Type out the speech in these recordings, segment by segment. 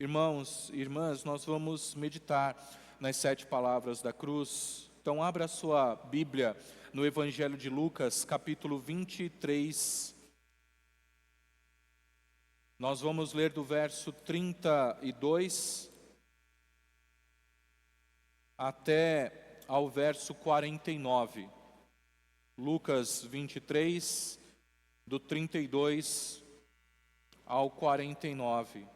Irmãos e irmãs, nós vamos meditar nas 7 palavras da cruz. Então, abra a sua Bíblia no Evangelho de Lucas, capítulo 23. Nós vamos ler do verso 32 até ao verso 49. Lucas 23, do 32 ao 49.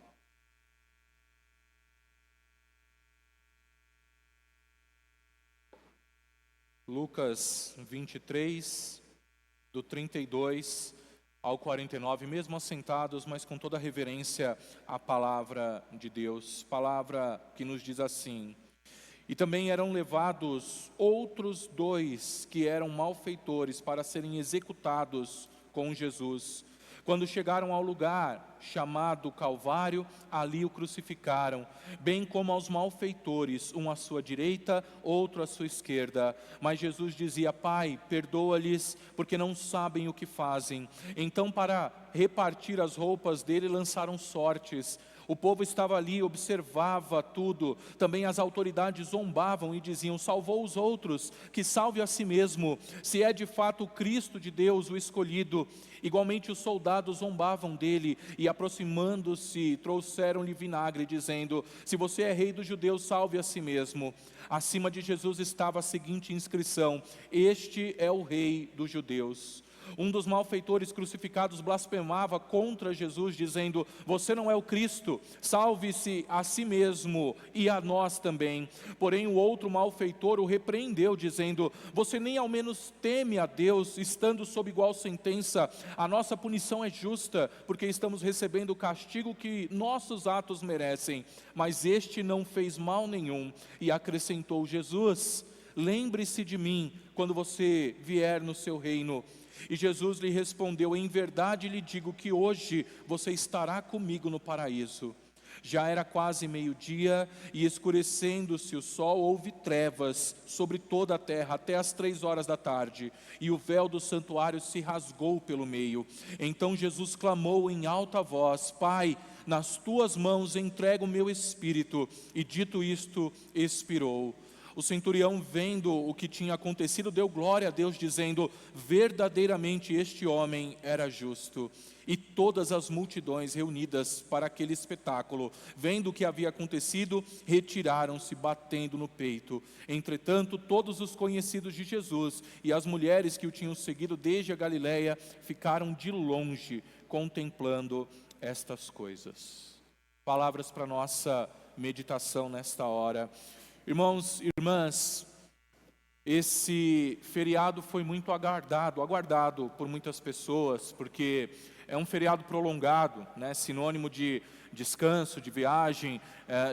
Lucas 23, do 32 ao 49, mesmo assentados, mas com toda a reverência à palavra de Deus. Palavra que nos diz assim: E também eram levados outros 2 que eram malfeitores para serem executados com Jesus. Quando chegaram ao lugar chamado Calvário, ali o crucificaram, bem como aos malfeitores, um à sua direita, outro à sua esquerda. Mas Jesus dizia: Pai, perdoa-lhes, porque não sabem o que fazem. Então, para repartir as roupas dele, lançaram sortes. O povo estava ali, observava tudo. Também as autoridades zombavam e diziam: salvou os outros, que salve a si mesmo, se é de fato o Cristo de Deus, o escolhido. Igualmente os soldados zombavam dele e, aproximando-se, trouxeram-lhe vinagre, dizendo: se você é rei dos judeus, salve a si mesmo. Acima de Jesus estava a seguinte inscrição: este é o rei dos judeus. Um dos malfeitores crucificados blasfemava contra Jesus, dizendo: você não é o Cristo, salve-se a si mesmo e a nós também. Porém o outro malfeitor o repreendeu, dizendo: você nem ao menos teme a Deus, estando sob igual sentença. A nossa punição é justa, porque estamos recebendo o castigo que nossos atos merecem. Mas este não fez mal nenhum. E acrescentou Jesus: lembre-se de mim quando você vier no seu reino. E Jesus lhe respondeu: em verdade lhe digo que hoje você estará comigo no paraíso. Já era quase meio-dia, e escurecendo-se o sol, houve trevas sobre toda a terra, até as 3 horas da tarde, e o véu do santuário se rasgou pelo meio. Então Jesus clamou em alta voz: Pai, nas tuas mãos entrego o meu espírito. E dito isto, expirou. O centurião, vendo o que tinha acontecido, deu glória a Deus, dizendo: verdadeiramente este homem era justo. E todas as multidões reunidas para aquele espetáculo, vendo o que havia acontecido, retiraram-se, batendo no peito. Entretanto, todos os conhecidos de Jesus e as mulheres que o tinham seguido desde a Galileia ficaram de longe, contemplando estas coisas. Palavras para nossa meditação nesta hora. Irmãos e irmãs, esse feriado foi muito aguardado por muitas pessoas, porque é um feriado prolongado, né? Sinônimo de descanso, de viagem,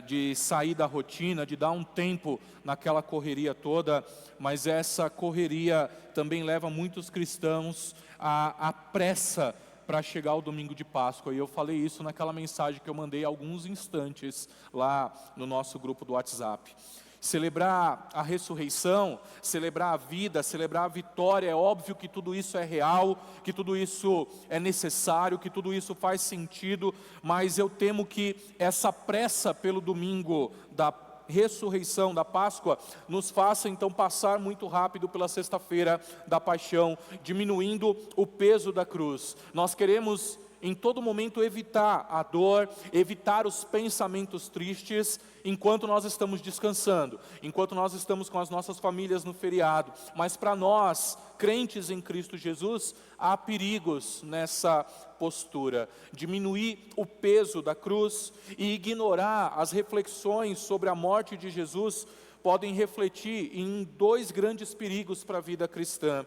de sair da rotina, de dar um tempo naquela correria toda. Mas essa correria também leva muitos cristãos à pressa para chegar ao domingo de Páscoa. E eu falei isso naquela mensagem que eu mandei há alguns instantes lá no nosso grupo do WhatsApp. Celebrar a ressurreição, celebrar a vida, celebrar a vitória, é óbvio que tudo isso é real, que tudo isso é necessário, que tudo isso faz sentido, mas eu temo que essa pressa pelo domingo da ressurreição, da Páscoa, nos faça então passar muito rápido pela sexta-feira da paixão, diminuindo o peso da cruz. Nós queremos em todo momento evitar a dor, evitar os pensamentos tristes, enquanto nós estamos descansando, enquanto nós estamos com as nossas famílias no feriado. Mas para nós, crentes em Cristo Jesus, há perigos nessa postura. Diminuir o peso da cruz e ignorar as reflexões sobre a morte de Jesus podem refletir em 2 grandes perigos para a vida cristã.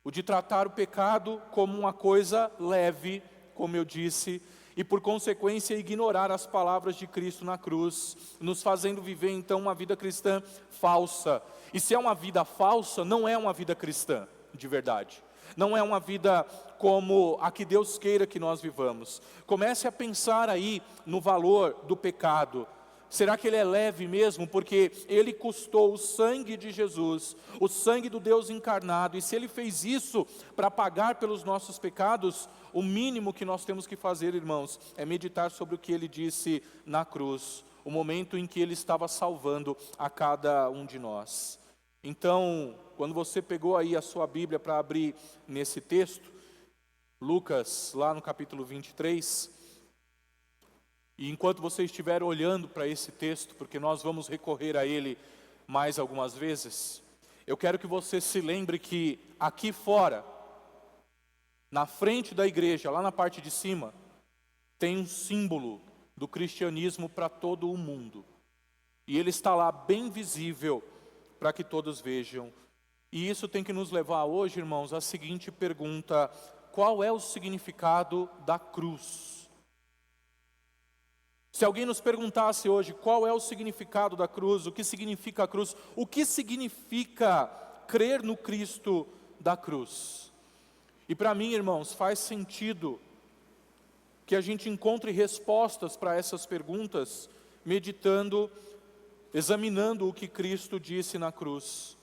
O de tratar o pecado como uma coisa leve, como eu disse, e por consequência ignorar as palavras de Cristo na cruz, nos fazendo viver então uma vida cristã falsa. E se é uma vida falsa, não é uma vida cristã de verdade. Não é uma vida como a que Deus queira que nós vivamos. Comece a pensar aí no valor do pecado. Será que ele é leve mesmo? Porque ele custou o sangue de Jesus, o sangue do Deus encarnado. E se ele fez isso para pagar pelos nossos pecados, o mínimo que nós temos que fazer, irmãos, é meditar sobre o que ele disse na cruz, o momento em que ele estava salvando a cada um de nós. Então, quando você pegou aí a sua Bíblia para abrir nesse texto, Lucas, lá no capítulo 23, e enquanto você estiver olhando para esse texto, porque nós vamos recorrer a ele mais algumas vezes, eu quero que você se lembre que aqui fora, na frente da igreja, lá na parte de cima, tem um símbolo do cristianismo para todo o mundo. E ele está lá bem visível para que todos vejam. E isso tem que nos levar hoje, irmãos, à seguinte pergunta: qual é o significado da cruz? Se alguém nos perguntasse hoje qual é o significado da cruz, o que significa a cruz, o que significa crer no Cristo da cruz? E para mim, irmãos, faz sentido que a gente encontre respostas para essas perguntas, meditando, examinando o que Cristo disse na cruz.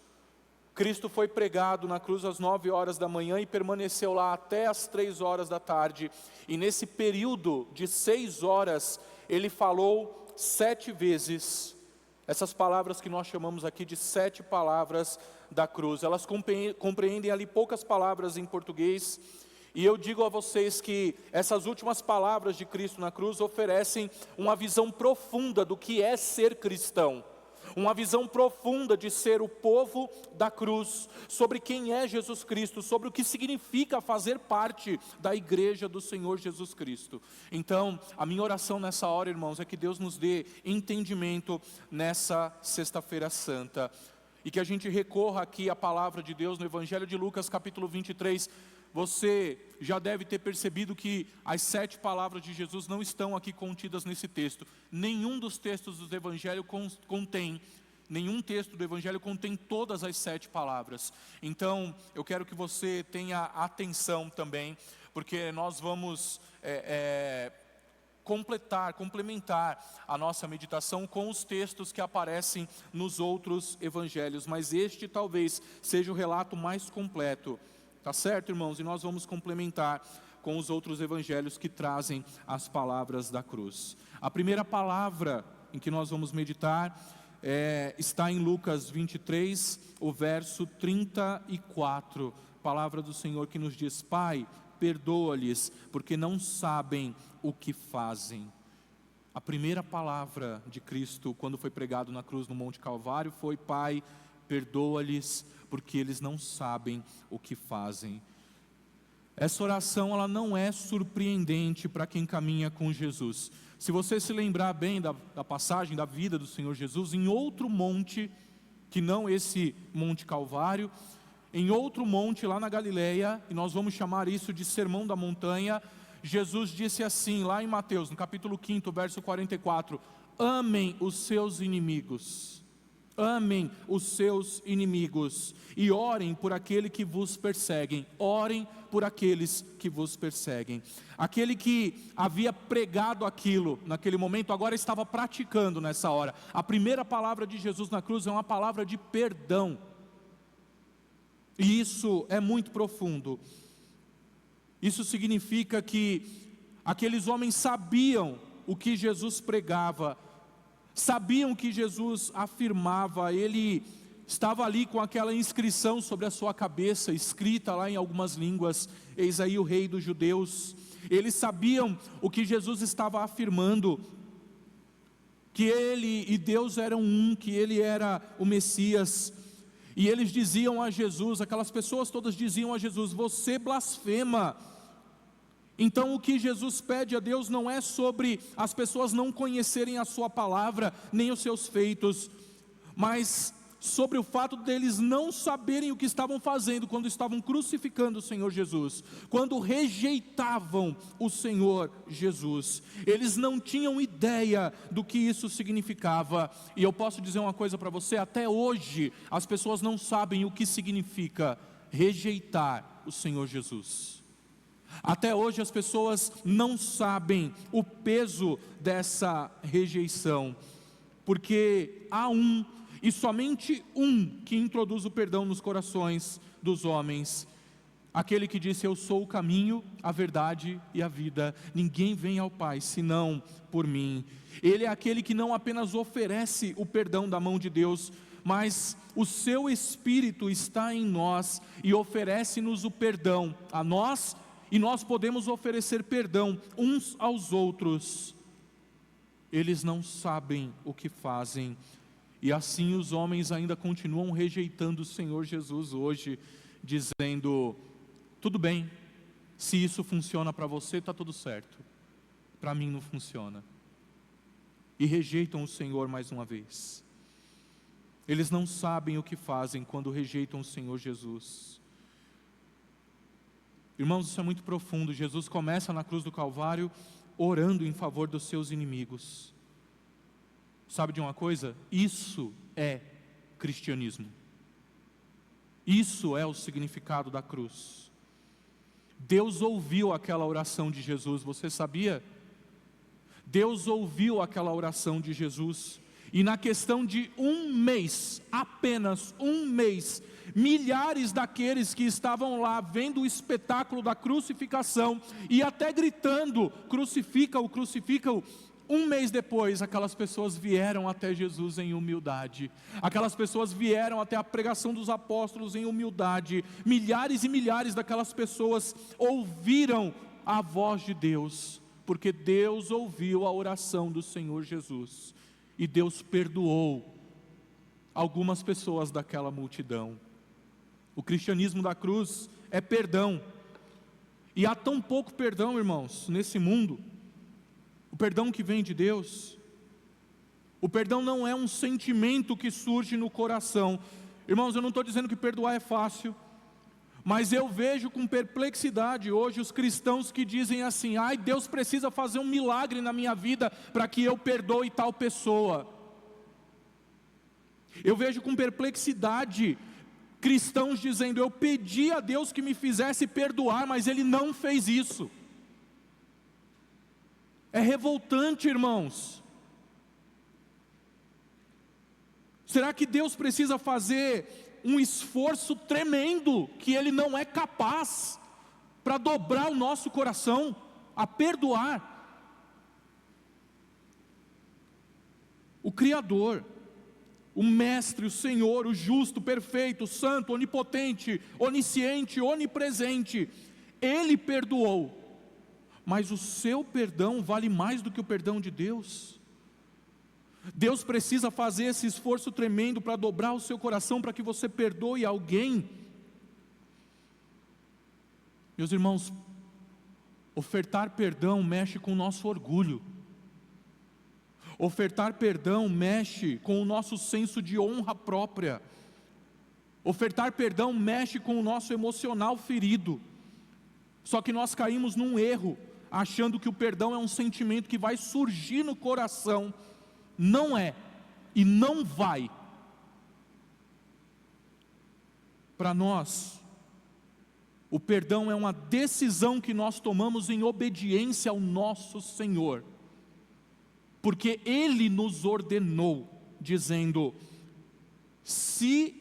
Cristo foi pregado na cruz às 9 horas da manhã e permaneceu lá até às 3 horas da tarde. E nesse período de 6 horas, ele falou 7 vezes, essas palavras que nós chamamos aqui de 7 palavras da cruz. Elas compreendem ali poucas palavras em português. E eu digo a vocês que essas últimas palavras de Cristo na cruz oferecem uma visão profunda do que é ser cristão. Uma visão profunda de ser o povo da cruz, sobre quem é Jesus Cristo, sobre o que significa fazer parte da igreja do Senhor Jesus Cristo. Então, a minha oração nessa hora, irmãos, é que Deus nos dê entendimento nessa sexta-feira santa, e que a gente recorra aqui à palavra de Deus no Evangelho de Lucas, capítulo 23, você já deve ter percebido que as 7 palavras de Jesus não estão aqui contidas nesse texto. Nenhum dos textos do Evangelho nenhum texto do Evangelho contém todas as 7 palavras. Então, eu quero que você tenha atenção também, porque nós vamos complementar a nossa meditação com os textos que aparecem nos outros Evangelhos. Mas este talvez seja o relato mais completo. Tá certo, irmãos? E nós vamos complementar com os outros evangelhos que trazem as palavras da cruz. A primeira palavra em que nós vamos meditar está em Lucas 23, o verso 34. Palavra do Senhor que nos diz: Pai, perdoa-lhes, porque não sabem o que fazem. A primeira palavra de Cristo, quando foi pregado na cruz no Monte Calvário, foi: Pai, perdoa-lhes, porque eles não sabem o que fazem. Essa oração, ela não é surpreendente para quem caminha com Jesus. Se você se lembrar bem da passagem da vida do Senhor Jesus, em outro monte, que não esse Monte Calvário, em outro monte lá na Galileia, e nós vamos chamar isso de Sermão da Montanha, Jesus disse assim, lá em Mateus, no capítulo 5, verso 44, amem os seus inimigos. Amem os seus inimigos e orem por aquele que vos perseguem. Orem por aqueles que vos perseguem. Aquele que havia pregado aquilo naquele momento, agora estava praticando nessa hora. A primeira palavra de Jesus na cruz é uma palavra de perdão. E isso é muito profundo. Isso significa que aqueles homens sabiam o que Jesus pregava, sabiam que Jesus afirmava, ele estava ali com aquela inscrição sobre a sua cabeça, escrita lá em algumas línguas: eis aí o rei dos judeus. Eles sabiam o que Jesus estava afirmando, que ele e Deus eram um, que ele era o Messias. E eles diziam a Jesus, aquelas pessoas todas diziam a Jesus: você blasfema. Então o que Jesus pede a Deus não é sobre as pessoas não conhecerem a sua palavra, nem os seus feitos, mas sobre o fato deles não saberem o que estavam fazendo quando estavam crucificando o Senhor Jesus, quando rejeitavam o Senhor Jesus. Eles não tinham ideia do que isso significava. E eu posso dizer uma coisa para você: até hoje as pessoas não sabem o que significa rejeitar o Senhor Jesus. Até hoje as pessoas não sabem o peso dessa rejeição. porque há um, e somente um, que introduz o perdão nos corações dos homens. Aquele que disse: eu sou o caminho, a verdade e a vida, ninguém vem ao Pai senão por mim. Ele é aquele que não apenas oferece o perdão da mão de Deus, mas o seu Espírito está em nós e oferece-nos o perdão a nós, e nós podemos oferecer perdão uns aos outros. Eles não sabem o que fazem, e assim os homens ainda continuam rejeitando o Senhor Jesus hoje, dizendo: tudo bem, se isso funciona para você, está tudo certo, para mim não funciona. E rejeitam o Senhor mais uma vez. Eles não sabem o que fazem quando rejeitam o Senhor Jesus. Irmãos, isso é muito profundo. Jesus começa na cruz do Calvário orando em favor dos seus inimigos. Sabe de uma coisa? Isso é cristianismo. Isso é o significado da cruz. Deus ouviu aquela oração de Jesus, você sabia? Deus ouviu aquela oração de Jesus, e na questão de um mês, apenas um mês, milhares daqueles que estavam lá vendo o espetáculo da crucificação, e até gritando: crucifica-o, crucifica-o. Um mês depois, aquelas pessoas vieram até Jesus em humildade. Aquelas pessoas vieram até a pregação dos apóstolos em humildade. Milhares e milhares daquelas pessoas ouviram a voz de Deus, porque Deus ouviu a oração do Senhor Jesus. E Deus perdoou algumas pessoas daquela multidão. O cristianismo da cruz é perdão. E há tão pouco perdão, irmãos, nesse mundo. O perdão que vem de Deus. O perdão não é um sentimento que surge no coração. Irmãos, eu não estou dizendo que perdoar é fácil, mas eu vejo com perplexidade hoje os cristãos que dizem assim: ai, Deus precisa fazer um milagre na minha vida para que eu perdoe tal pessoa. Eu vejo com perplexidade cristãos dizendo: eu pedi a Deus que me fizesse perdoar, mas Ele não fez isso. É revoltante, irmãos. Será que Deus precisa fazer um esforço tremendo que Ele não é capaz para dobrar o nosso coração a perdoar? O Criador, o Mestre, o Senhor, o justo, o perfeito, o santo, onipotente, onisciente, onipresente, Ele perdoou. Mas o seu perdão vale mais do que o perdão de Deus. Deus precisa fazer esse esforço tremendo para dobrar o seu coração para que você perdoe alguém. Meus irmãos, ofertar perdão mexe com o nosso orgulho. Ofertar perdão mexe com o nosso senso de honra própria. Ofertar perdão mexe com o nosso emocional ferido. Só que nós caímos num erro, achando que o perdão é um sentimento que vai surgir no coração. Não é, e não vai. Para nós, o perdão é uma decisão que nós tomamos em obediência ao nosso Senhor, porque Ele nos ordenou, dizendo: se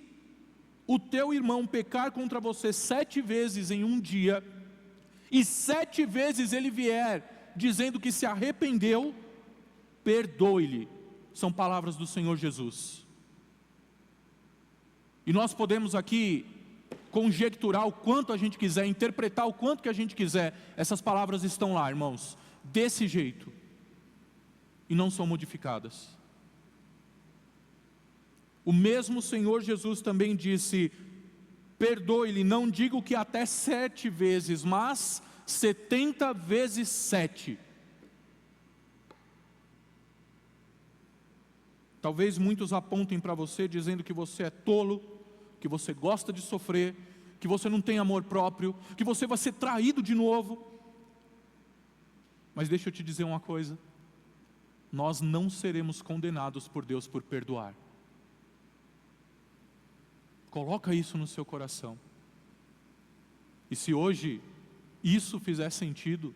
o teu irmão pecar contra você 7 vezes em um dia, e 7 vezes ele vier dizendo que se arrependeu, perdoe-lhe. São palavras do Senhor Jesus. E nós podemos aqui conjecturar o quanto a gente quiser, interpretar o quanto que a gente quiser. Essas palavras estão lá, irmãos, desse jeito, e não são modificadas. O mesmo Senhor Jesus também disse: perdoe-lhe, não digo que até 7 vezes, mas 70 vezes 7. Talvez muitos apontem para você dizendo que você é tolo, que você gosta de sofrer, que você não tem amor próprio, que você vai ser traído de novo. Mas deixa eu te dizer uma coisa: nós não seremos condenados por Deus por perdoar. Coloca isso no seu coração. E se hoje isso fizer sentido,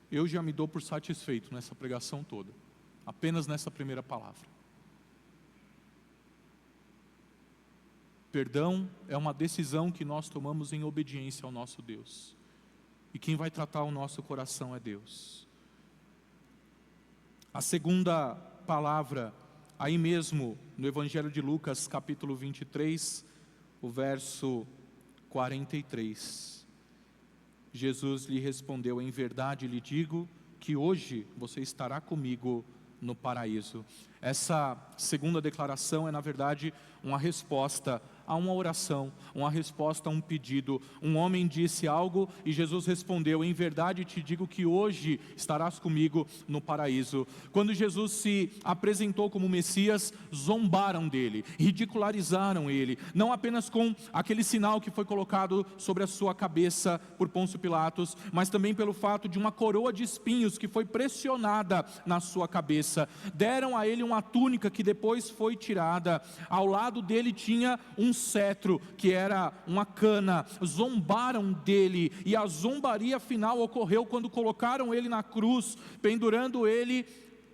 eu já me dou por satisfeito nessa pregação toda, apenas nessa primeira palavra. Perdão é uma decisão que nós tomamos em obediência ao nosso Deus. E quem vai tratar o nosso coração é Deus. A segunda palavra, aí mesmo no Evangelho de Lucas, capítulo 23, o verso 43. Jesus lhe respondeu: em verdade lhe digo que hoje você estará comigo no paraíso. Essa segunda declaração é, na verdade, uma resposta a uma oração, uma resposta a um pedido. Um homem disse algo e Jesus respondeu: em verdade te digo que hoje estarás comigo no paraíso. Quando Jesus se apresentou como Messias, zombaram dele, ridicularizaram ele, não apenas com aquele sinal que foi colocado sobre a sua cabeça por Pôncio Pilatos, mas também pelo fato de uma coroa de espinhos que foi pressionada na sua cabeça. Deram a ele uma túnica que depois foi tirada. Ao lado dele tinha um cetro, que era uma cana. Zombaram dele, e a zombaria final ocorreu quando colocaram ele na cruz, pendurando ele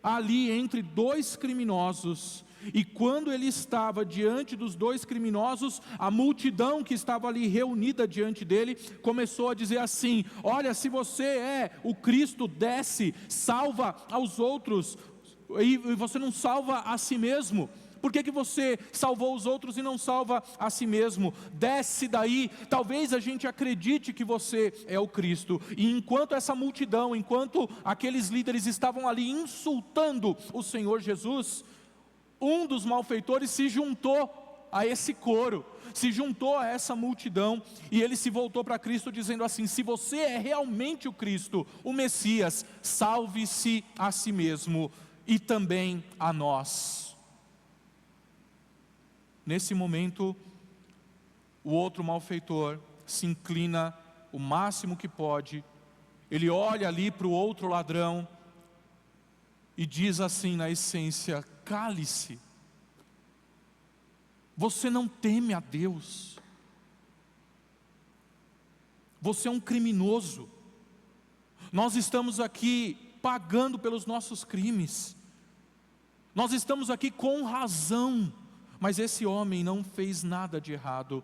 ali entre dois criminosos. E quando ele estava diante dos dois criminosos, a multidão que estava ali reunida diante dele começou a dizer assim: olha, se você é o Cristo, desce, salva aos outros, e você não salva a si mesmo. Por que você salvou os outros e não salva a si mesmo? Desce daí, talvez a gente acredite que você é o Cristo. E enquanto essa multidão, enquanto aqueles líderes estavam ali insultando o Senhor Jesus, um dos malfeitores se juntou a esse coro, se juntou a essa multidão, e ele se voltou para Cristo dizendo assim: se você é realmente o Cristo, o Messias, salve-se a si mesmo e também a nós. Nesse momento, o outro malfeitor se inclina o máximo que pode, ele olha ali para o outro ladrão e diz assim na essência: cale-se, você não teme a Deus, você é um criminoso, nós estamos aqui pagando pelos nossos crimes, nós estamos aqui com razão, mas esse homem não fez nada de errado.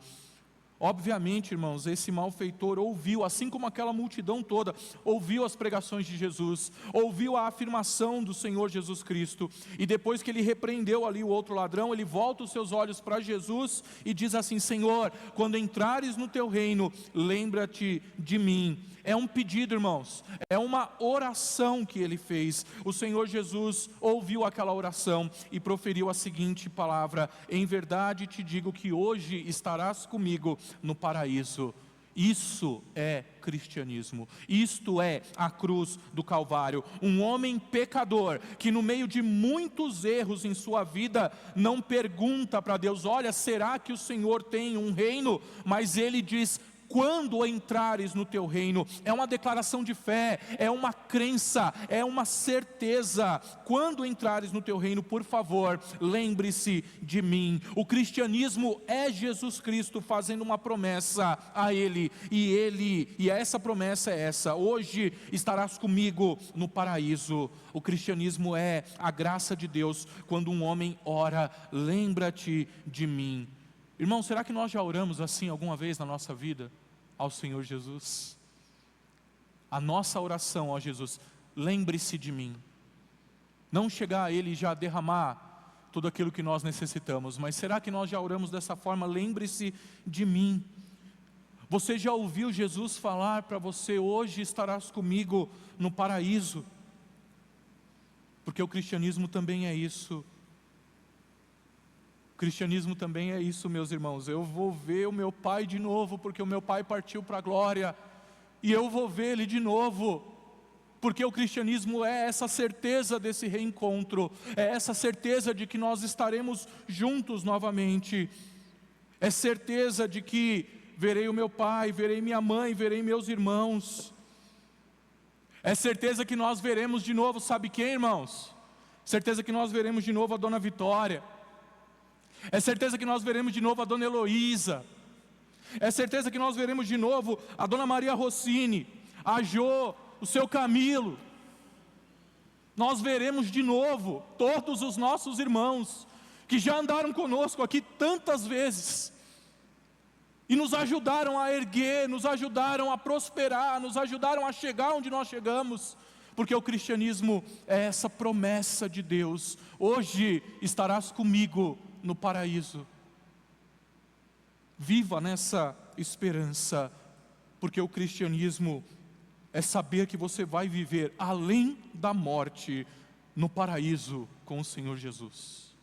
Obviamente, irmãos, esse malfeitor ouviu, assim como aquela multidão toda, ouviu as pregações de Jesus, ouviu a afirmação do Senhor Jesus Cristo, e depois que ele repreendeu ali o outro ladrão, ele volta os seus olhos para Jesus e diz assim: Senhor, quando entrares no teu reino, lembra-te de mim. É um pedido, irmãos, é uma oração que ele fez. O Senhor Jesus ouviu aquela oração e proferiu a seguinte palavra: em verdade te digo que hoje estarás comigo no paraíso. Isso é cristianismo, isto é a cruz do Calvário. Um homem pecador, que no meio de muitos erros em sua vida, não pergunta para Deus: olha, será que o Senhor tem um reino? Mas ele diz: quando entrares no teu reino. É uma declaração de fé, é uma crença, é uma certeza. Quando entrares no teu reino, por favor, lembre-se de mim. O cristianismo é Jesus Cristo fazendo uma promessa a Ele, e essa promessa é essa: hoje estarás comigo no paraíso. O cristianismo é a graça de Deus quando um homem ora: lembra-te de mim. Irmão, será que nós já oramos assim alguma vez na nossa vida ao Senhor Jesus? A nossa oração, ó Jesus, lembre-se de mim. Não chegar a Ele e já derramar tudo aquilo que nós necessitamos, mas será que nós já oramos dessa forma? Lembre-se de mim. Você já ouviu Jesus falar para você: hoje estarás comigo no paraíso? Porque o cristianismo também é isso. O cristianismo também é isso, meus irmãos. Eu vou ver o meu pai de novo, porque o meu pai partiu para a glória, e eu vou ver ele de novo, porque o cristianismo é essa certeza desse reencontro, é essa certeza de que nós estaremos juntos novamente, é certeza de que verei o meu pai, verei minha mãe, verei meus irmãos, é certeza que nós veremos de novo, sabe quem, irmãos? Certeza que nós veremos de novo a Dona Vitória, é certeza que nós veremos de novo a Dona Heloísa, é certeza que nós veremos de novo a Dona Maria Rossini, a Jô, o seu Camilo. Nós veremos de novo todos os nossos irmãos que já andaram conosco aqui tantas vezes, e nos ajudaram a erguer, nos ajudaram a prosperar, nos ajudaram a chegar onde nós chegamos, porque o cristianismo é essa promessa de Deus: hoje estarás comigo no paraíso. Viva nessa esperança, porque o cristianismo é saber que você vai viver além da morte, no paraíso com o Senhor Jesus.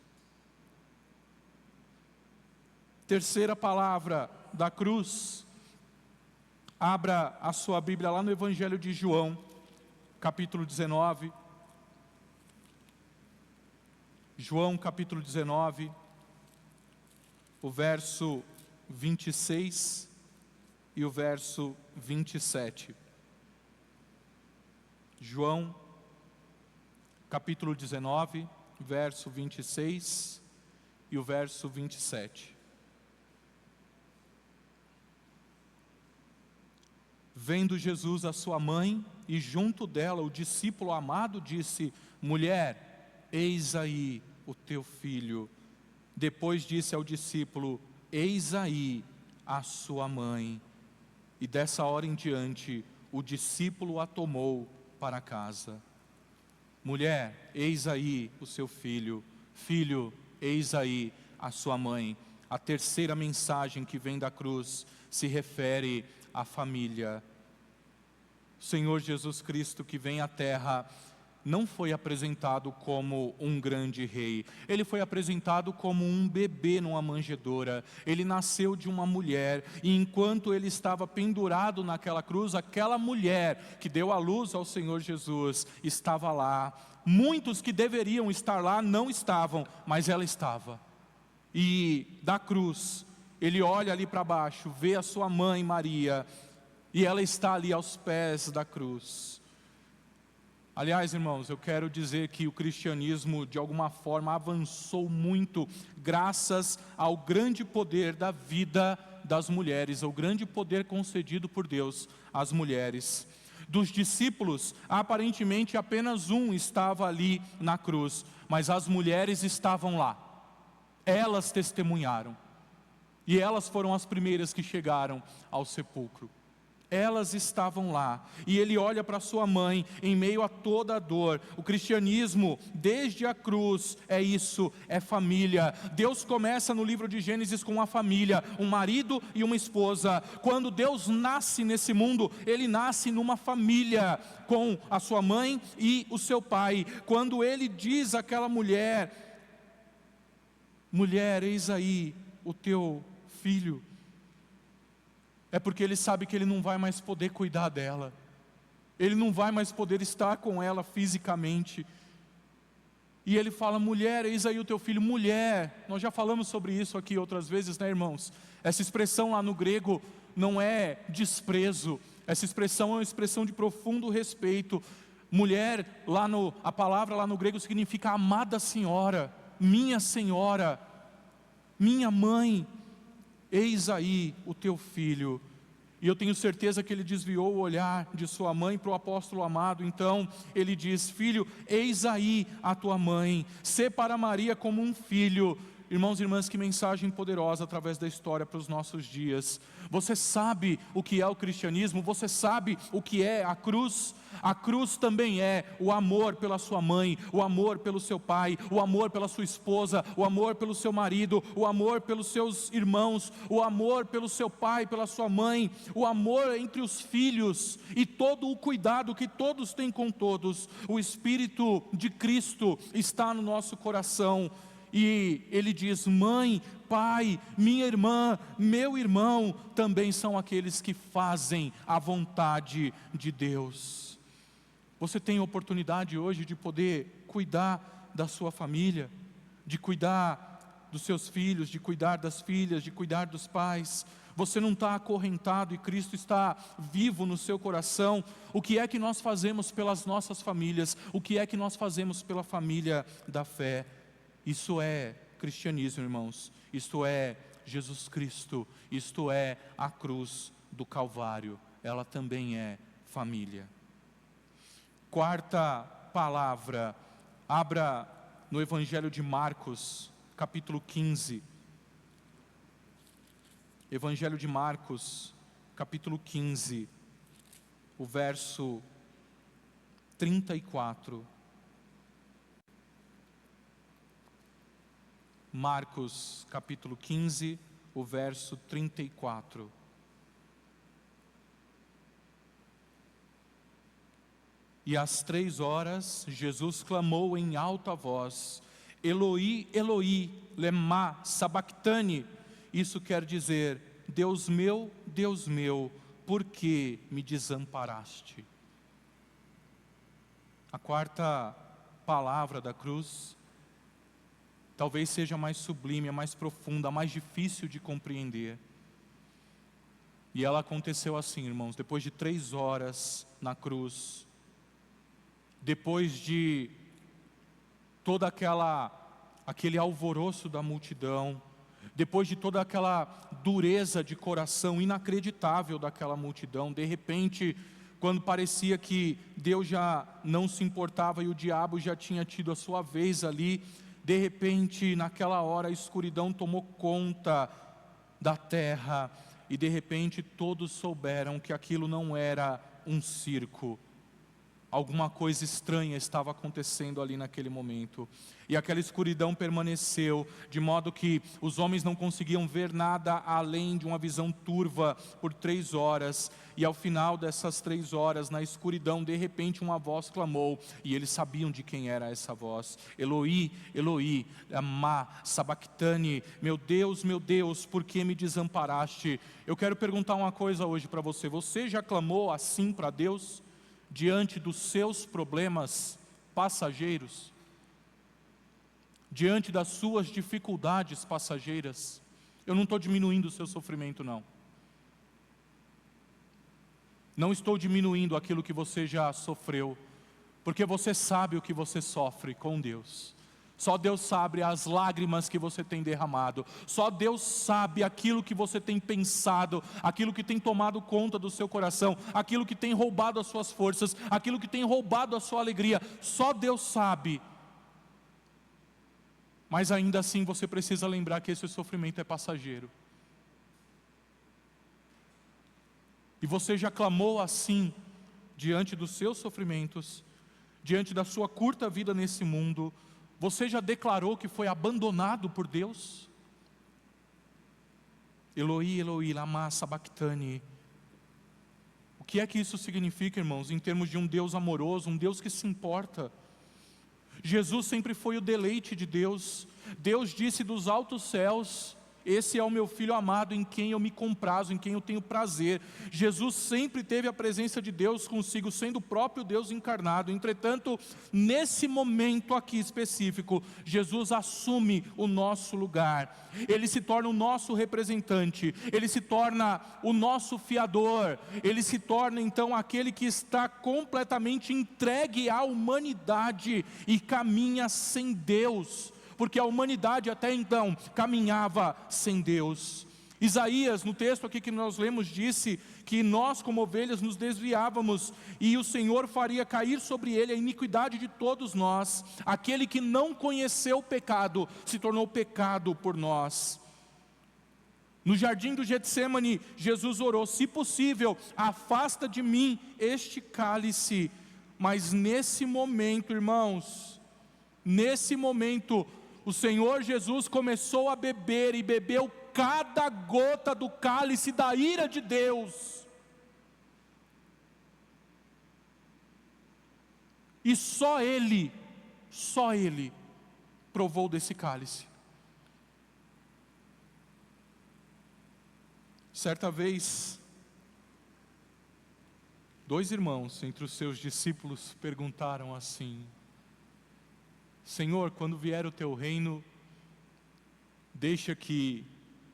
Terceira palavra da cruz. Abra a sua Bíblia lá no Evangelho de João, capítulo 19. João capítulo 19, o verso 26 e o verso 27. João capítulo 19, verso 26 e o verso 27. Vendo Jesus a sua mãe e junto dela o discípulo amado, disse: mulher, eis aí o teu filho. Depois disse ao discípulo: eis aí a sua mãe. E dessa hora em diante o discípulo a tomou para casa. Mulher, eis aí o seu filho. Filho, eis aí a sua mãe. A terceira mensagem que vem da cruz se refere à família. O Senhor Jesus Cristo, que vem à terra, não foi apresentado como um grande rei. Ele foi apresentado como um bebê numa manjedoura. Ele nasceu de uma mulher, e enquanto ele estava pendurado naquela cruz, aquela mulher que deu à luz ao Senhor Jesus estava lá. Muitos que deveriam estar lá não estavam, mas ela estava. E da cruz, ele olha ali para baixo, vê a sua mãe Maria, e ela está ali aos pés da cruz. Aliás, irmãos, eu quero dizer que o cristianismo de alguma forma avançou muito graças ao grande poder da vida das mulheres, ao grande poder concedido por Deus às mulheres. Dos discípulos, aparentemente apenas um estava ali na cruz, mas as mulheres estavam lá. Elas testemunharam, e elas foram as primeiras que chegaram ao sepulcro. Elas estavam lá, e ele olha para sua mãe em meio a toda a dor. O cristianismo, desde a cruz, é isso, é família. Deus começa no livro de Gênesis com uma família, um marido e uma esposa. Quando Deus nasce nesse mundo, Ele nasce numa família, com a sua mãe e o seu pai. Quando Ele diz àquela mulher: mulher, eis aí o teu filho, é porque ele sabe que ele não vai mais poder cuidar dela, ele não vai mais poder estar com ela fisicamente. E ele fala: mulher, eis aí o teu filho. Mulher, nós já falamos sobre isso aqui outras vezes, né, irmãos? Essa expressão lá no grego não é desprezo, essa expressão é uma expressão de profundo respeito. Mulher, a palavra lá no grego significa amada senhora, minha senhora, minha mãe. Eis aí o teu filho. E eu tenho certeza que ele desviou o olhar de sua mãe para o apóstolo amado. Então ele diz: filho, eis aí a tua mãe. Sê para Maria como um filho. Irmãos e irmãs, que mensagem poderosa através da história para os nossos dias. Você sabe o que é o cristianismo? Você sabe o que é a cruz? A cruz também é o amor pela sua mãe, o amor pelo seu pai, o amor pela sua esposa, o amor pelo seu marido, o amor pelos seus irmãos, o amor pelo seu pai, pela sua mãe, o amor entre os filhos e todo o cuidado que todos têm com todos. O Espírito de Cristo está no nosso coração. E ele diz: mãe, pai, minha irmã, meu irmão, também são aqueles que fazem a vontade de Deus. Você tem a oportunidade hoje de poder cuidar da sua família, de cuidar dos seus filhos, de cuidar das filhas, de cuidar dos pais. Você não está acorrentado e Cristo está vivo no seu coração. O que é que nós fazemos pelas nossas famílias? O que é que nós fazemos pela família da fé? Isso é cristianismo, irmãos. Isto é Jesus Cristo. Isto é a cruz do Calvário. Ela também é família. Quarta palavra. Abra no Evangelho de Marcos, capítulo 15. Evangelho de Marcos, capítulo 15, o verso 34. Marcos, capítulo 15, o verso 34. E às 3 horas, Jesus clamou em alta voz: Eloi, Eloi, lema sabactani. Isso quer dizer: Deus meu, por que me desamparaste? A quarta palavra da cruz talvez seja a mais sublime, a mais profunda, a mais difícil de compreender. E ela aconteceu assim, irmãos, depois de 3 horas na cruz, depois de toda aquele alvoroço da multidão, depois de toda aquela dureza de coração inacreditável daquela multidão, de repente, quando parecia que Deus já não se importava e o diabo já tinha tido a sua vez ali, de repente, naquela hora, a escuridão tomou conta da terra e de repente todos souberam que aquilo não era um circo. Alguma coisa estranha estava acontecendo ali naquele momento. E aquela escuridão permaneceu, de modo que os homens não conseguiam ver nada além de uma visão turva por 3 horas. E ao final dessas 3 horas, na escuridão, de repente uma voz clamou, e eles sabiam de quem era essa voz: Eloi, Eloi, lema sabactani. Meu Deus, por que me desamparaste? Eu quero perguntar uma coisa hoje para você: você já clamou assim para Deus? Diante dos seus problemas passageiros, diante das suas dificuldades passageiras? Eu não estou diminuindo o seu sofrimento, não. Não estou diminuindo aquilo que você já sofreu, porque você sabe o que você sofre com Deus. Só Deus sabe as lágrimas que você tem derramado. Só Deus sabe aquilo que você tem pensado, aquilo que tem tomado conta do seu coração, aquilo que tem roubado as suas forças, aquilo que tem roubado a sua alegria. Só Deus sabe. Mas ainda assim você precisa lembrar que esse sofrimento é passageiro. E você já clamou assim, diante dos seus sofrimentos, diante da sua curta vida nesse mundo? Você já declarou que foi abandonado por Deus? Eloi, Eloi, lama sabactani. O que é que isso significa, irmãos, em termos de um Deus amoroso, um Deus que se importa? Jesus sempre foi o deleite de Deus. Deus disse dos altos céus: esse é o meu filho amado, em quem eu me comprazo, em quem eu tenho prazer. Jesus sempre teve a presença de Deus consigo, sendo o próprio Deus encarnado. Entretanto, nesse momento aqui específico, Jesus assume o nosso lugar. Ele se torna o nosso representante, Ele se torna o nosso fiador, Ele se torna então aquele que está completamente entregue à humanidade e caminha sem Deus, porque a humanidade até então caminhava sem Deus. Isaías, no texto aqui que nós lemos, disse que nós como ovelhas nos desviávamos, e o Senhor faria cair sobre ele a iniquidade de todos nós. Aquele que não conheceu o pecado, se tornou pecado por nós. No jardim do Getsêmani, Jesus orou: se possível, afasta de mim este cálice. Mas nesse momento, irmãos, nesse momento, o Senhor Jesus começou a beber e bebeu cada gota do cálice da ira de Deus. E só Ele provou desse cálice. Certa vez, 2 irmãos entre os seus discípulos perguntaram assim: Senhor, quando vier o teu reino, deixa que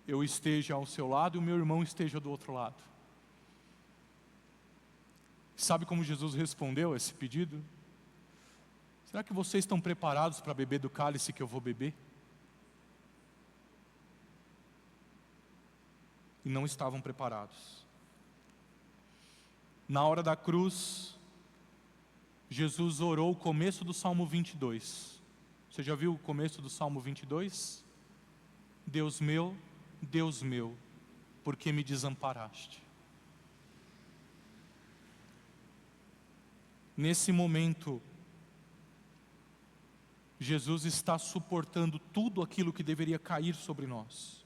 eu esteja ao seu lado e o meu irmão esteja do outro lado. Sabe como Jesus respondeu a esse pedido? Será que vocês estão preparados para beber do cálice que eu vou beber? E não estavam preparados. Na hora da cruz, Jesus orou o começo do Salmo 22. Você já viu o começo do Salmo 22? Deus meu, porque me desamparaste. Nesse momento, Jesus está suportando tudo aquilo que deveria cair sobre nós.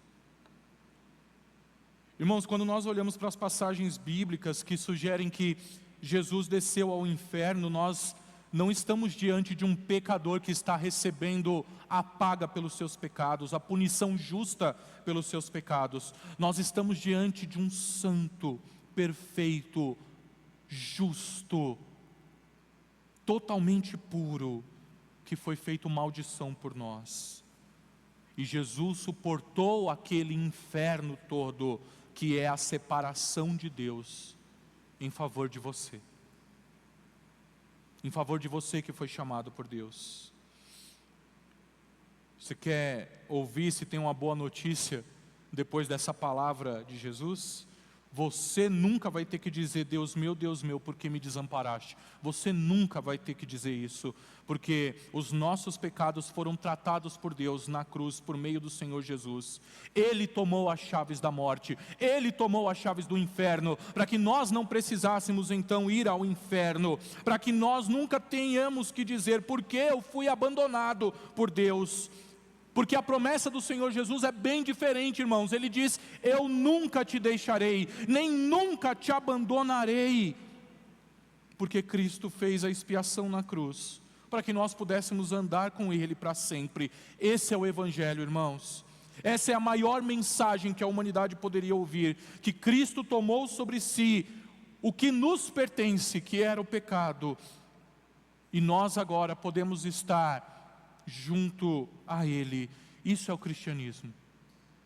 Irmãos, quando nós olhamos para as passagens bíblicas que sugerem que Jesus desceu ao inferno, nós não estamos diante de um pecador que está recebendo a paga pelos seus pecados, a punição justa pelos seus pecados. Nós estamos diante de um santo, perfeito, justo, totalmente puro, que foi feito maldição por nós. E Jesus suportou aquele inferno todo, que é a separação de Deus, em favor de você. Em favor de você que foi chamado por Deus. Você quer ouvir se tem uma boa notícia depois dessa palavra de Jesus? Você nunca vai ter que dizer, Deus meu, por que me desamparaste? Você nunca vai ter que dizer isso, porque os nossos pecados foram tratados por Deus na cruz, por meio do Senhor Jesus. Ele tomou as chaves da morte, Ele tomou as chaves do inferno, para que nós não precisássemos então ir ao inferno, para que nós nunca tenhamos que dizer, por que eu fui abandonado por Deus? Porque a promessa do Senhor Jesus é bem diferente, irmãos. Ele diz, eu nunca te deixarei, nem nunca te abandonarei. Porque Cristo fez a expiação na cruz, para que nós pudéssemos andar com Ele para sempre. Esse é o Evangelho, irmãos. Essa é a maior mensagem que a humanidade poderia ouvir, que Cristo tomou sobre si o que nos pertence, que era o pecado. E nós agora podemos estar junto a Ele. Isso é o cristianismo.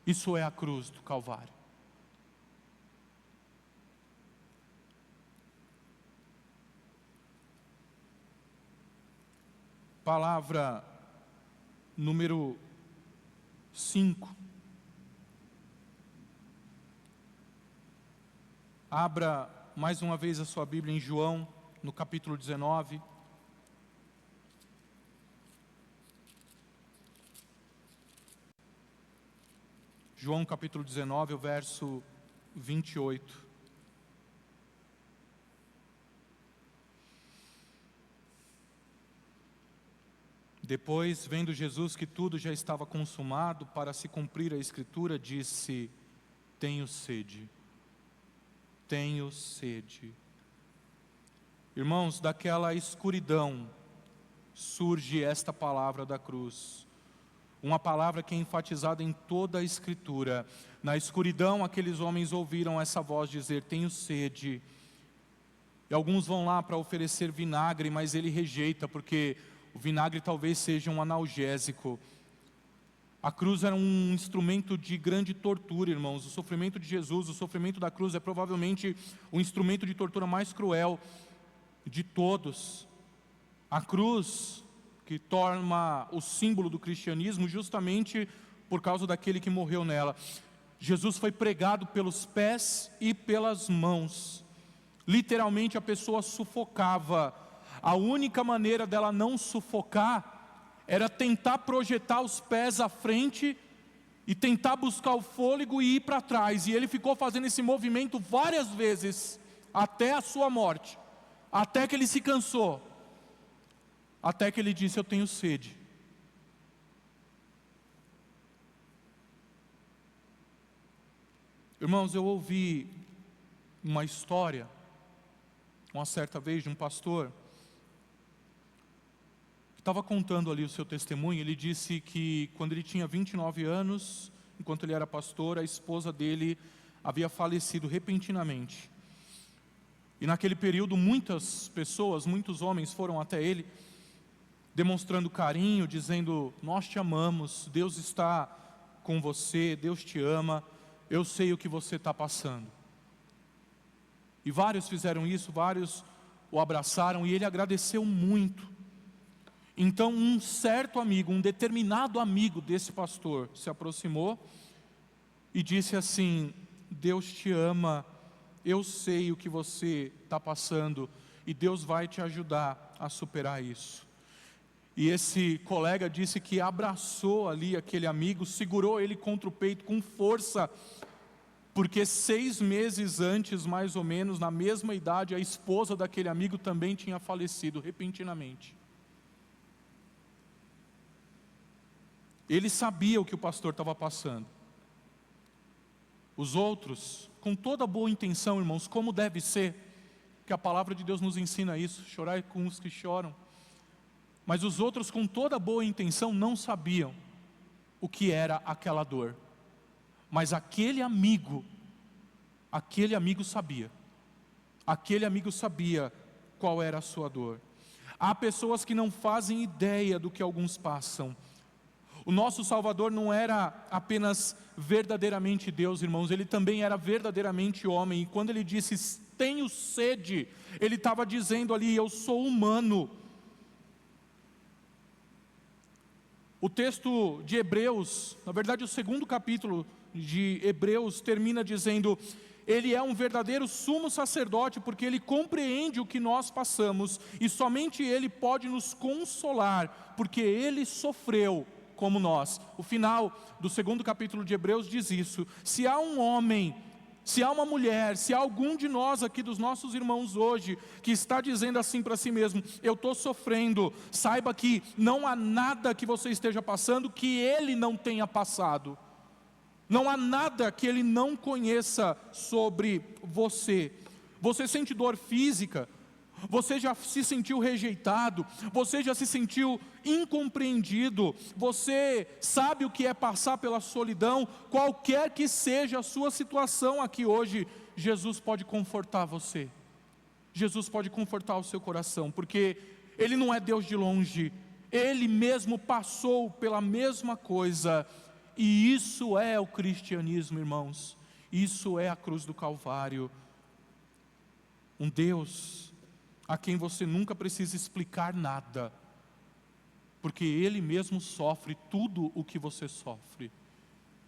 Isso é a cruz do Calvário. Palavra número 5. Abra mais uma vez a sua Bíblia em João, no capítulo 19. João capítulo 19, o verso 28. Depois, vendo Jesus que tudo já estava consumado, para se cumprir a Escritura, disse, tenho sede. Tenho sede. Irmãos, daquela escuridão surge esta palavra da cruz. Uma palavra que é enfatizada em toda a Escritura. Na escuridão, aqueles homens ouviram essa voz dizer, tenho sede. E alguns vão lá para oferecer vinagre, mas ele rejeita, porque o vinagre talvez seja um analgésico. A cruz era um instrumento de grande tortura, irmãos. O sofrimento de Jesus, o sofrimento da cruz é provavelmente o instrumento de tortura mais cruel de todos. A cruz, que torna o símbolo do cristianismo justamente por causa daquele que morreu nela. Jesus foi pregado pelos pés e pelas mãos. Literalmente a pessoa sufocava. A única maneira dela não sufocar era tentar projetar os pés à frente e tentar buscar o fôlego e ir para trás. E ele ficou fazendo esse movimento várias vezes até a sua morte, até que ele se cansou. Até que ele disse, eu tenho sede. Irmãos, eu ouvi uma história, uma certa vez, de um pastor, que estava contando ali o seu testemunho. Ele disse que quando ele tinha 29 anos, enquanto ele era pastor, a esposa dele havia falecido repentinamente. E naquele período muitas pessoas, muitos homens foram até ele, demonstrando carinho, dizendo, nós te amamos, Deus está com você, Deus te ama, eu sei o que você está passando. E vários fizeram isso, vários o abraçaram e ele agradeceu muito. Então um certo amigo, um determinado amigo desse pastor se aproximou e disse assim, Deus te ama, eu sei o que você está passando e Deus vai te ajudar a superar isso. E esse colega disse que abraçou ali aquele amigo, segurou ele contra o peito com força, porque 6 meses antes, mais ou menos, na mesma idade, a esposa daquele amigo também tinha falecido repentinamente. Ele sabia o que o pastor estava passando. Os outros, com toda boa intenção, irmãos, como deve ser, que a palavra de Deus nos ensina isso, chorar com os que choram. Mas os outros, com toda boa intenção, não sabiam o que era aquela dor. Mas aquele amigo sabia. Aquele amigo sabia qual era a sua dor. Há pessoas que não fazem ideia do que alguns passam. O nosso Salvador não era apenas verdadeiramente Deus, irmãos, ele também era verdadeiramente homem. E quando ele disse, tenho sede, ele estava dizendo ali, eu sou humano. O texto de Hebreus, na verdade o 2º capítulo de Hebreus termina dizendo, ele é um verdadeiro sumo sacerdote, porque ele compreende o que nós passamos, e somente ele pode nos consolar, porque ele sofreu como nós. O final do 2º capítulo de Hebreus diz isso. Se há um homem, se há uma mulher, se há algum de nós aqui, dos nossos irmãos hoje, que está dizendo assim para si mesmo, eu estou sofrendo, saiba que não há nada que você esteja passando que ele não tenha passado. Não há nada que ele não conheça sobre você. Você sente dor física, você já se sentiu rejeitado, você já se sentiu incompreendido, você sabe o que é passar pela solidão, qualquer que seja a sua situação aqui hoje, Jesus pode confortar você, Jesus pode confortar o seu coração, porque Ele não é Deus de longe, Ele mesmo passou pela mesma coisa, e isso é o cristianismo, irmãos, isso é a cruz do Calvário, um Deus a quem você nunca precisa explicar nada, porque Ele mesmo sofre tudo o que você sofre,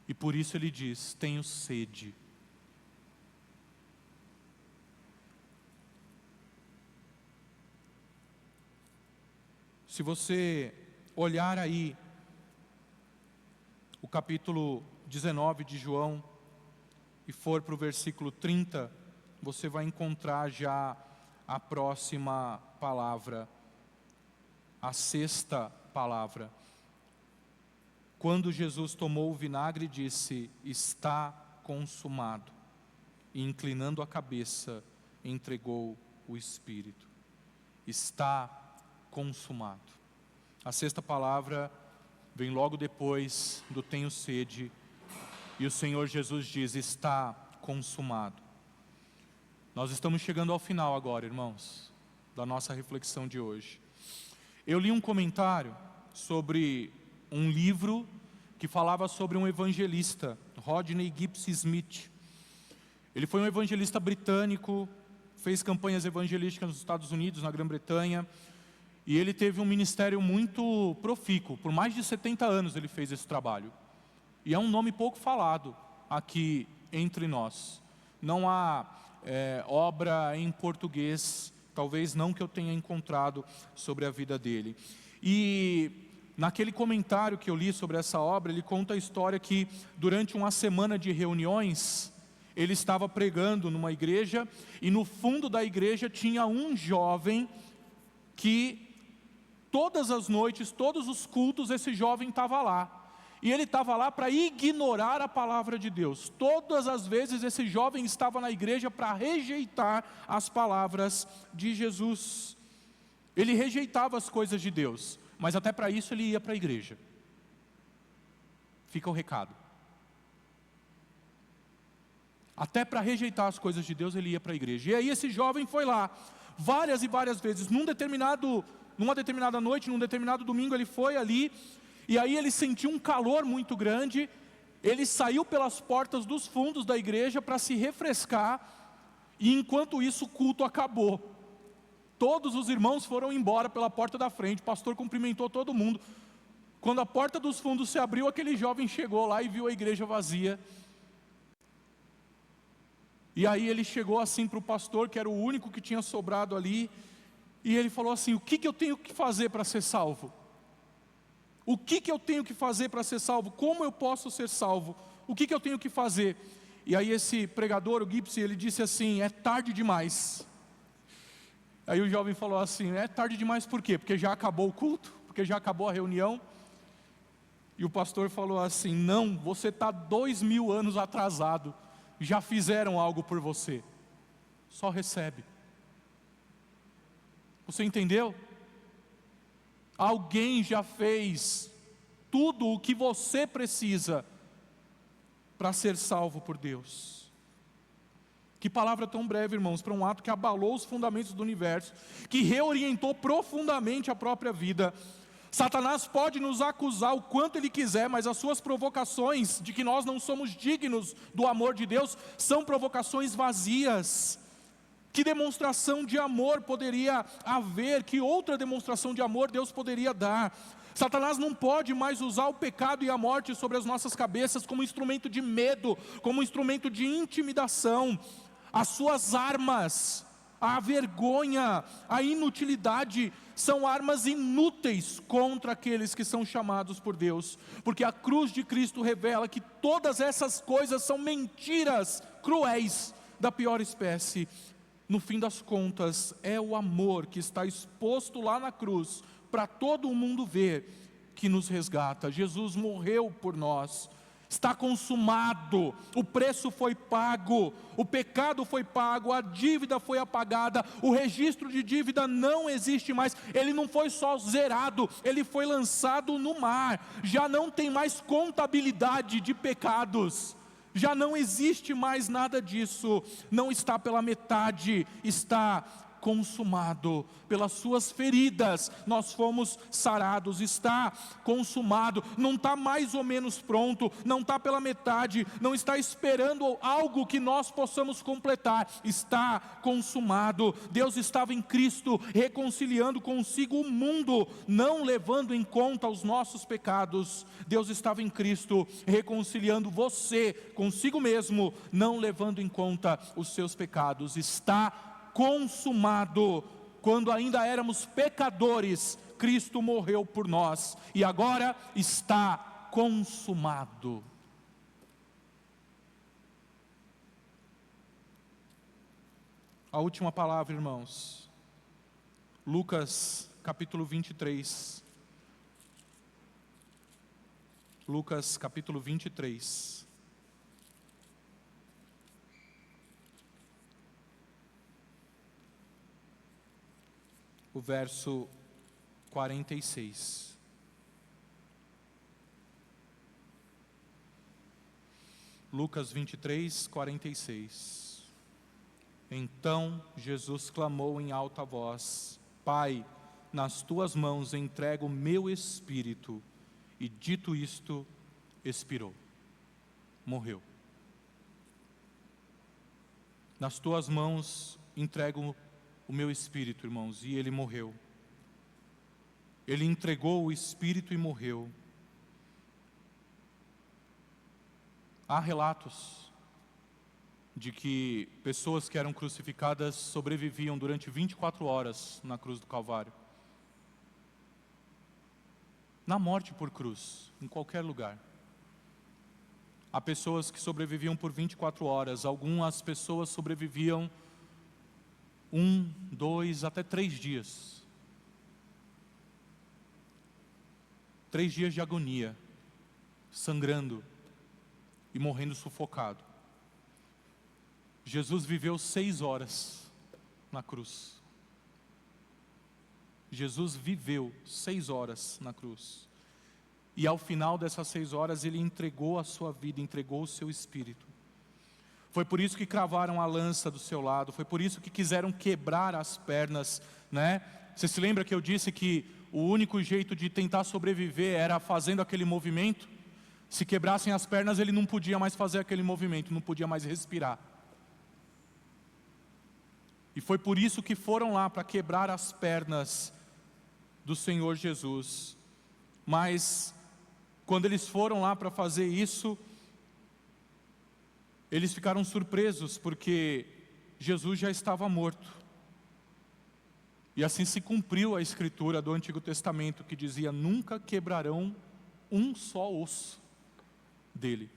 e por isso Ele diz, tenho sede. Se você olhar aí, o capítulo 19 de João, e for para o versículo 30, você vai encontrar já a próxima palavra, a 6ª palavra. Quando Jesus tomou o vinagre, disse, está consumado. E inclinando a cabeça, entregou o Espírito. Está consumado. A 6ª palavra vem logo depois do tenho sede. E o Senhor Jesus diz, está consumado. Nós estamos chegando ao final agora, irmãos, da nossa reflexão de hoje. Eu li um comentário sobre um livro que falava sobre um evangelista, Rodney Gipsy Smith. Ele foi um evangelista britânico, fez campanhas evangelísticas nos Estados Unidos, na Grã-Bretanha, e ele teve um ministério muito profícuo. Por mais de 70 anos ele fez esse trabalho. E é um nome pouco falado aqui entre nós. Não há obra em português, talvez não que eu tenha encontrado sobre a vida dele. E naquele comentário que eu li sobre essa obra, ele conta a história que durante uma semana de reuniões, ele estava pregando numa igreja, e no fundo da igreja tinha um jovem que todas as noites, todos os cultos, esse jovem estava lá. E ele estava lá para ignorar a palavra de Deus. Todas as vezes esse jovem estava na igreja para rejeitar as palavras de Jesus. Ele rejeitava as coisas de Deus, mas até para isso ele ia para a igreja. Fica o recado. Até para rejeitar as coisas de Deus ele ia para a igreja. E aí esse jovem foi lá, várias e várias vezes, numa determinada noite, num determinado domingo ele foi ali, e aí ele sentiu um calor muito grande, ele saiu pelas portas dos fundos da igreja para se refrescar, e enquanto isso o culto acabou. Todos os irmãos foram embora pela porta da frente, o pastor cumprimentou todo mundo. Quando a porta dos fundos se abriu, aquele jovem chegou lá e viu a igreja vazia. E aí ele chegou assim para o pastor, que era o único que tinha sobrado ali, e ele falou assim, o que eu tenho que fazer para ser salvo? O que eu tenho que fazer para ser salvo? Como eu posso ser salvo? O que eu tenho que fazer? E aí esse pregador, o Gipsy, ele disse assim: é tarde demais. Aí o jovem falou assim: é tarde demais por quê? Porque já acabou o culto? Porque já acabou a reunião? E o pastor falou assim: não, você está 2000 anos atrasado. Já fizeram algo por você. Só recebe. Você entendeu? Alguém já fez tudo o que você precisa para ser salvo por Deus. Que palavra tão breve, irmãos, para um ato que abalou os fundamentos do universo, que reorientou profundamente a própria vida. Satanás pode nos acusar o quanto ele quiser, mas as suas provocações de que nós não somos dignos do amor de Deus são provocações vazias. Que demonstração de amor poderia haver? Que outra demonstração de amor Deus poderia dar? Satanás não pode mais usar o pecado e a morte sobre as nossas cabeças como instrumento de medo, como instrumento de intimidação. As suas armas, a vergonha, a inutilidade, são armas inúteis contra aqueles que são chamados por Deus, porque a cruz de Cristo revela que todas essas coisas são mentiras cruéis da pior espécie. No fim das contas, é o amor que está exposto lá na cruz, para todo o mundo ver, que nos resgata. Jesus morreu por nós. Está consumado, o preço foi pago, o pecado foi pago, a dívida foi apagada, o registro de dívida não existe mais. Ele não foi só zerado, ele foi lançado no mar. Já não tem mais contabilidade de pecados, já não existe mais nada disso. Não está pela metade, está consumado. Pelas suas feridas nós fomos sarados. Está consumado. Não está mais ou menos pronto, não está pela metade, não está esperando algo que nós possamos completar. Está consumado. Deus estava em Cristo reconciliando consigo o mundo, não levando em conta os nossos pecados. Deus estava em Cristo reconciliando você consigo mesmo, não levando em conta os seus pecados. Está consumado. Quando ainda éramos pecadores, Cristo morreu por nós, e agora está consumado. A última palavra, irmãos, Lucas capítulo 23. Lucas capítulo 23. O verso 46. Lucas 23, 46. Então Jesus clamou em alta voz: Pai, nas tuas mãos entrego o meu espírito. E dito isto, expirou. Morreu. Nas tuas mãos entrego o meu espírito, irmãos, e ele morreu. Ele entregou o espírito e morreu. Há relatos de que pessoas que eram crucificadas sobreviviam durante 24 horas na cruz do Calvário. Na morte por cruz, em qualquer lugar. Há pessoas que sobreviviam por 24 horas, algumas pessoas sobreviviam 1, 2, até 3 dias. 3 dias de agonia, sangrando e morrendo sufocado. Jesus viveu 6 horas na cruz. Jesus viveu 6 horas na cruz. E ao final dessas 6 horas, ele entregou a sua vida, entregou o seu espírito. Foi por isso que cravaram a lança do seu lado, foi por isso que quiseram quebrar as pernas, né? Você se lembra que eu disse que o único jeito de tentar sobreviver era fazendo aquele movimento? Se quebrassem as pernas, ele não podia mais fazer aquele movimento, não podia mais respirar. E foi por isso que foram lá para quebrar as pernas do Senhor Jesus. Mas quando eles foram lá para fazer isso, eles ficaram surpresos, porque Jesus já estava morto. E assim se cumpriu a escritura do Antigo Testamento, que dizia: nunca quebrarão um só osso dele.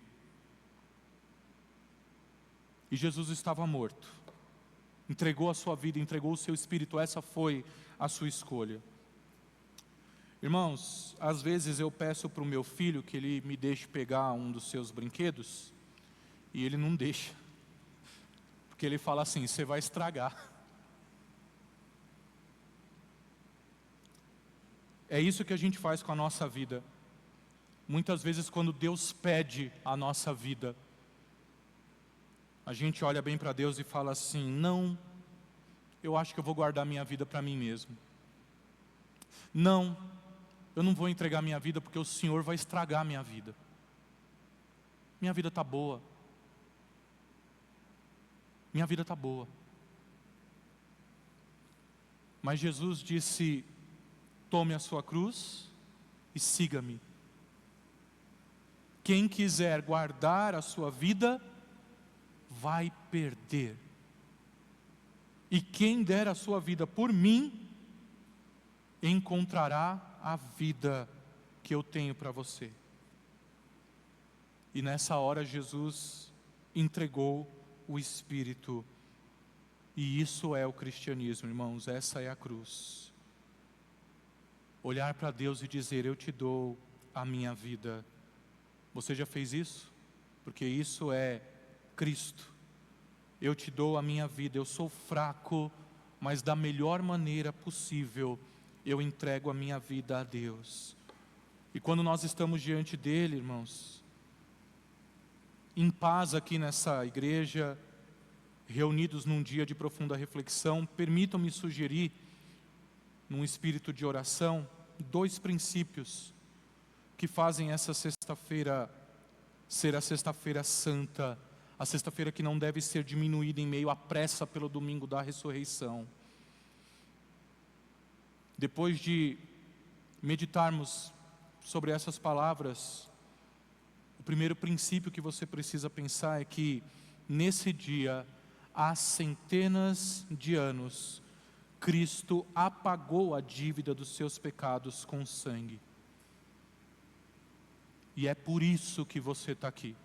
E Jesus estava morto. Entregou a sua vida, entregou o seu espírito. Essa foi a sua escolha. Irmãos, às vezes eu peço para o meu filho que ele me deixe pegar um dos seus brinquedos, e ele não deixa. Porque ele fala assim: você vai estragar. É isso que a gente faz com a nossa vida. Muitas vezes quando Deus pede a nossa vida, a gente olha bem para Deus e fala assim: não, eu acho que eu vou guardar minha vida para mim mesmo. Não, eu não vou entregar minha vida porque o Senhor vai estragar minha vida. Minha vida está boa. Minha vida está boa. Mas Jesus disse: tome a sua cruz e siga-me. Quem quiser guardar a sua vida, vai perder. E quem der a sua vida por mim, encontrará a vida que eu tenho para você. E nessa hora Jesus entregou o Espírito. E isso é o cristianismo, irmãos, essa é a cruz. Olhar para Deus e dizer: eu te dou a minha vida. Você já fez isso? Porque isso é Cristo. Eu te dou a minha vida. Eu sou fraco, mas da melhor maneira possível eu entrego a minha vida a Deus. E quando nós estamos diante dele, irmãos, em paz aqui nessa igreja, reunidos num dia de profunda reflexão, permitam-me sugerir, num espírito de oração, 2 princípios que fazem essa sexta-feira ser a sexta-feira santa, a sexta-feira que não deve ser diminuída em meio à pressa pelo domingo da ressurreição. Depois de meditarmos sobre essas palavras, o primeiro princípio que você precisa pensar é que nesse dia, há centenas de anos, Cristo apagou a dívida dos seus pecados com sangue. E é por isso que você está aqui.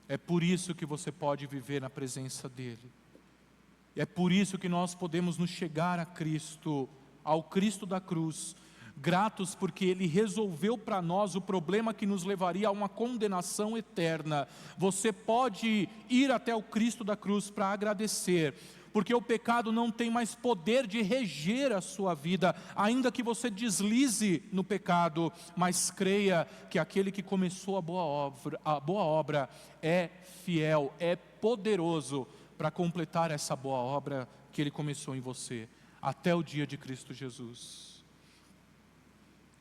É por isso que você pode viver na presença dEle. É por isso que nós podemos nos chegar a Cristo, ao Cristo da cruz, gratos porque Ele resolveu para nós o problema que nos levaria a uma condenação eterna. Você pode ir até o Cristo da cruz para agradecer, porque o pecado não tem mais poder de reger a sua vida, ainda que você deslize no pecado, mas creia que aquele que começou a boa obra é fiel, é poderoso para completar essa boa obra que Ele começou em você, até o dia de Cristo Jesus.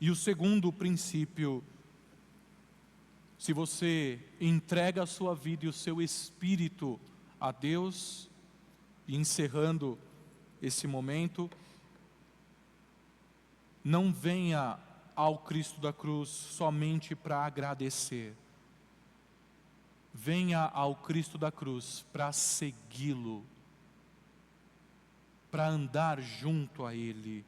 E o segundo princípio: se você entrega a sua vida e o seu espírito a Deus, e encerrando esse momento, não venha ao Cristo da cruz somente para agradecer. Venha ao Cristo da cruz para segui-lo, para andar junto a Ele.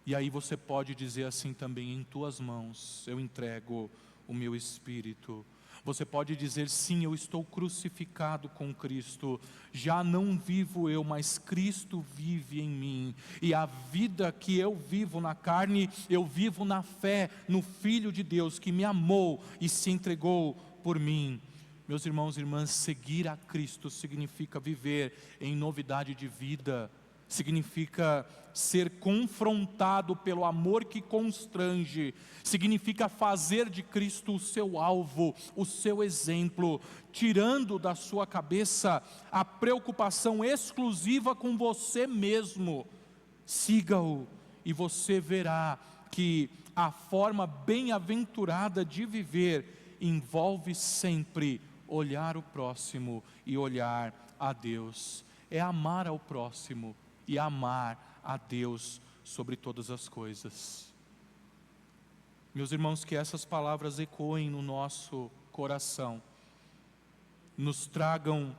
E aí você pode dizer assim também: em tuas mãos eu entrego o meu espírito. Você pode dizer: sim, eu estou crucificado com Cristo, já não vivo eu, mas Cristo vive em mim, e a vida que eu vivo na carne, eu vivo na fé no Filho de Deus, que me amou e se entregou por mim. Meus irmãos e irmãs, seguir a Cristo significa viver em novidade de vida, significa ser confrontado pelo amor que constrange, significa fazer de Cristo o seu alvo, o seu exemplo, tirando da sua cabeça a preocupação exclusiva com você mesmo. Siga-o e você verá que a forma bem-aventurada de viver envolve sempre olhar o próximo e olhar a Deus. É amar ao próximo e amar a Deus sobre todas as coisas. Meus irmãos, que essas palavras ecoem no nosso coração, nos tragam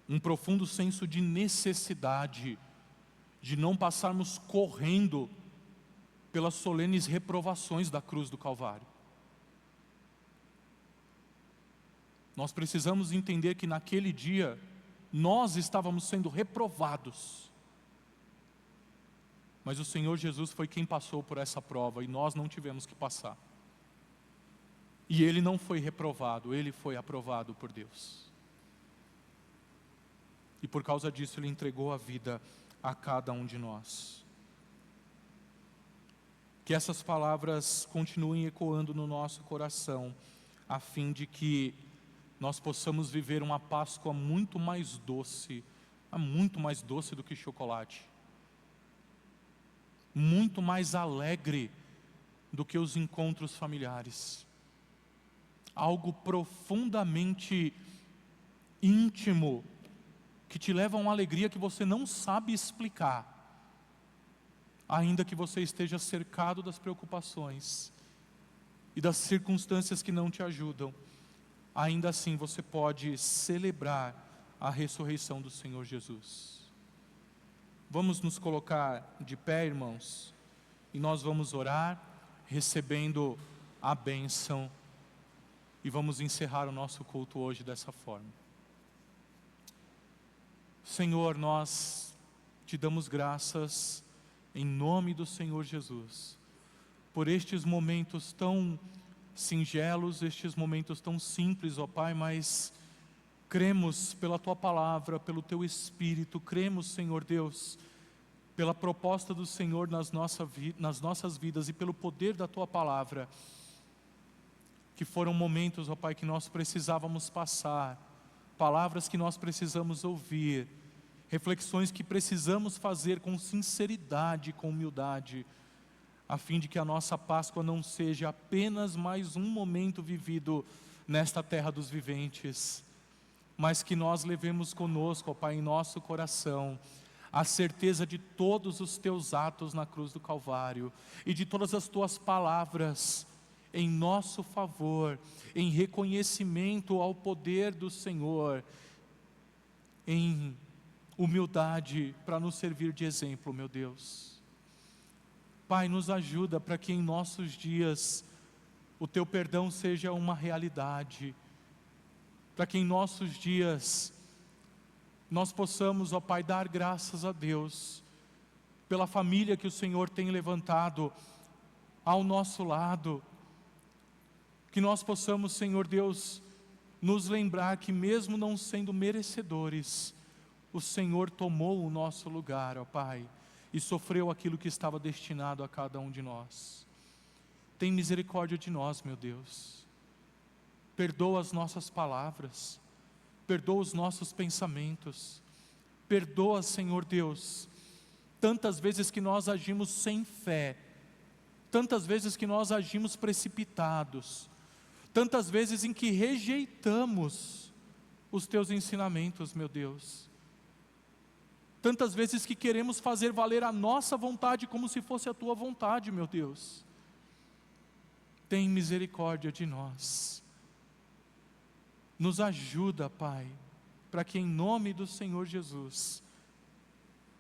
um profundo senso de necessidade, de não passarmos correndo pelas solenes reprovações da cruz do Calvário. Nós precisamos entender que naquele dia, nós estávamos sendo reprovados. Mas o Senhor Jesus foi quem passou por essa prova e nós não tivemos que passar. E Ele não foi reprovado, Ele foi aprovado por Deus. E por causa disso Ele entregou a vida a cada um de nós. Que essas palavras continuem ecoando no nosso coração, a fim de que nós possamos viver uma Páscoa muito mais doce do que chocolate, muito mais alegre do que os encontros familiares, algo profundamente íntimo, que te leva a uma alegria que você não sabe explicar, ainda que você esteja cercado das preocupações e das circunstâncias que não te ajudam. Ainda assim você pode celebrar a ressurreição do Senhor Jesus. Vamos nos colocar de pé, irmãos, e nós vamos orar, recebendo a bênção, e vamos encerrar o nosso culto hoje dessa forma. Senhor, nós te damos graças, em nome do Senhor Jesus, por estes momentos tão singelos, estes momentos tão simples, ó Pai, mas cremos pela Tua Palavra, pelo Teu Espírito, cremos, Senhor Deus, pela proposta do Senhor nas nossas vidas e pelo poder da Tua Palavra, que foram momentos, ó Pai, que nós precisávamos passar, palavras que nós precisamos ouvir, reflexões que precisamos fazer com sinceridade, com humildade, a fim de que a nossa Páscoa não seja apenas mais um momento vivido nesta terra dos viventes, mas que nós levemos conosco, ó Pai, em nosso coração, a certeza de todos os Teus atos na cruz do Calvário, e de todas as Tuas palavras em nosso favor, em reconhecimento ao poder do Senhor, em humildade para nos servir de exemplo, meu Deus. Pai, nos ajuda para que em nossos dias o Teu perdão seja uma realidade, para que em nossos dias nós possamos, ó Pai, dar graças a Deus pela família que o Senhor tem levantado ao nosso lado, que nós possamos, Senhor Deus, nos lembrar que mesmo não sendo merecedores, o Senhor tomou o nosso lugar, ó Pai, e sofreu aquilo que estava destinado a cada um de nós. Tem misericórdia de nós, meu Deus. Perdoa as nossas palavras, perdoa os nossos pensamentos, perdoa, Senhor Deus, tantas vezes que nós agimos sem fé, tantas vezes que nós agimos precipitados, tantas vezes em que rejeitamos os Teus ensinamentos, meu Deus. Tantas vezes que queremos fazer valer a nossa vontade como se fosse a Tua vontade, meu Deus. Tem misericórdia de nós. Nos ajuda, Pai, para que em nome do Senhor Jesus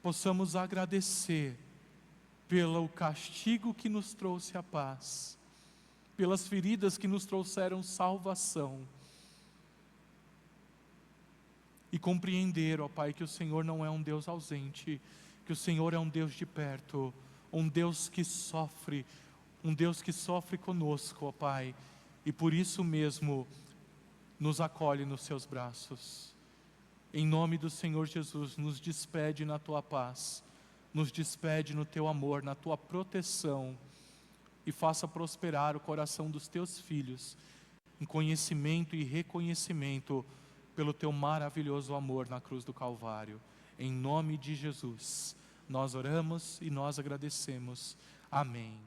possamos agradecer pelo castigo que nos trouxe a paz, pelas feridas que nos trouxeram salvação, e compreender, ó Pai, que o Senhor não é um Deus ausente, que o Senhor é um Deus de perto, um Deus que sofre conosco, ó Pai, e por isso mesmo nos acolhe nos Seus braços. Em nome do Senhor Jesus, nos despede na Tua paz, nos despede no Teu amor, na Tua proteção, e faça prosperar o coração dos Teus filhos, em conhecimento e reconhecimento pelo Teu maravilhoso amor na cruz do Calvário. Em nome de Jesus, nós oramos e nós agradecemos. Amém.